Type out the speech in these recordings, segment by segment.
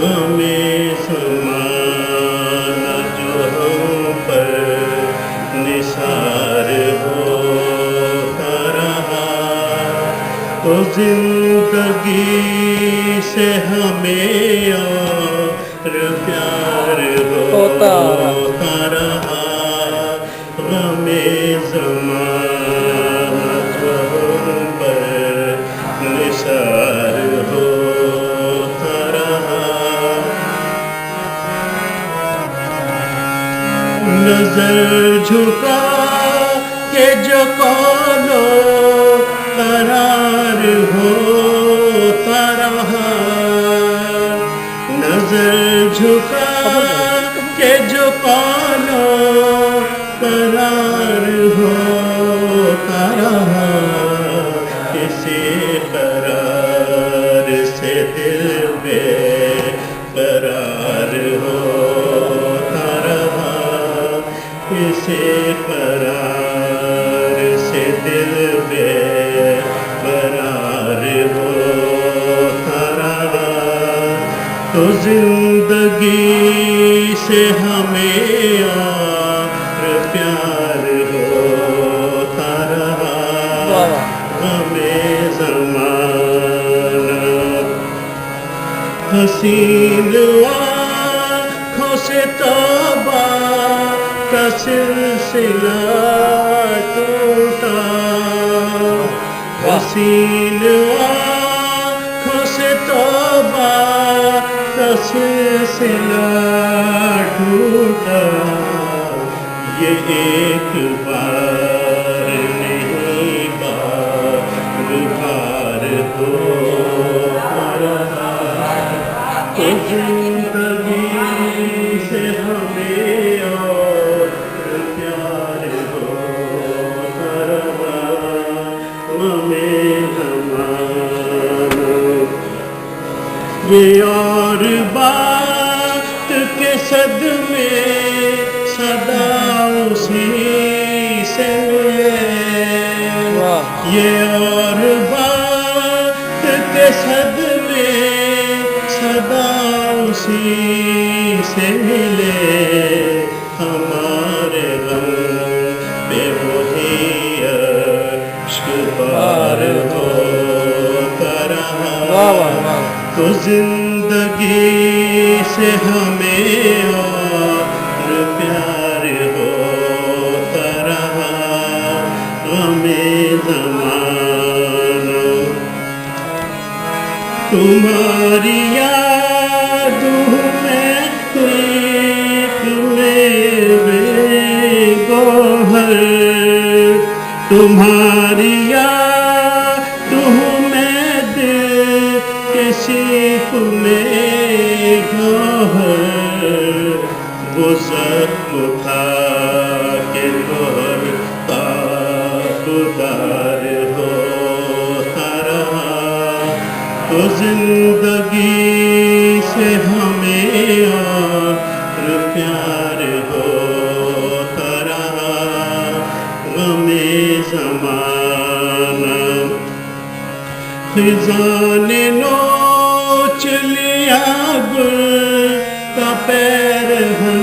غم زمانہ جو ہم پر نثار ہوتا رہا، تو زندگی سے ہمیں اور پیار ہوتا رہا۔ غم زمانہ جو ہم پر نثار ہوتا رہا، نظر جھکا کہ جو کونو قرار ہوتا رہا، نظر جھکا کہ جو کونو قرار ہوتا رہا، کسی قرار سے دل بے قرار ہوتا رہا، کسی قرار سے دل بے قرار ہوتا رہا، تو زندگی سے ہمیں اور پیار ہوتا رہا۔ غم زمانہ حسین آنکھوں سے توبہ کا سلسلہ ٹوٹا، حسین آنکھوں سے توبہ کا سلسلہ ٹوٹا، یہ ایک بار نہیں بار بار ہوتا رہا، تو زندگی سے ہمیں اور پیار ہوتا رہا۔ غم زمانہ یہ اور بات کے صدمے صدا اسی سے ملے، یہ اور بات کے صدمے صدا اسی سے ملے، ہمارے غم پہ وہی اشک بار ہوتا رہا، تو زندگی سے ہمیں اور پیار ہوتا رہا۔ غم زمانہ تمہاری یادوں میں ایک میرے گوہر، تمہاری یادوں میں دل کے سیپ میں گوہر، وہ زخم تھا کہ گوہر تابدار ہوتا رہا، تو زندگی سے ہمیں اور پیار ہوتا رہا۔ غم زمانہ خزاں نے نوچ لیا گل کا پیرہن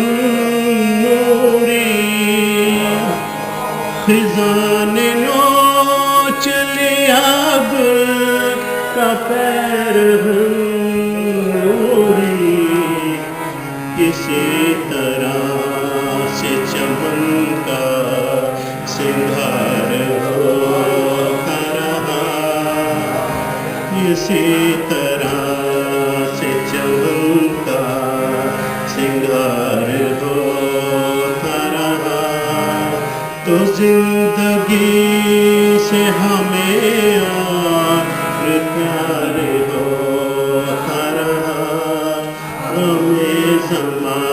نوری، خزاں نے نوچ لیا گل کا پیرہن نوری، کسی طرح سے چمن کا سنگھار ہوتا رہا، کسی طرح سے چمن کا سنگھار ہوتا رہا، تو زندگی سے ہمیں اور پیار ہوتا رہا۔ غم زمانہ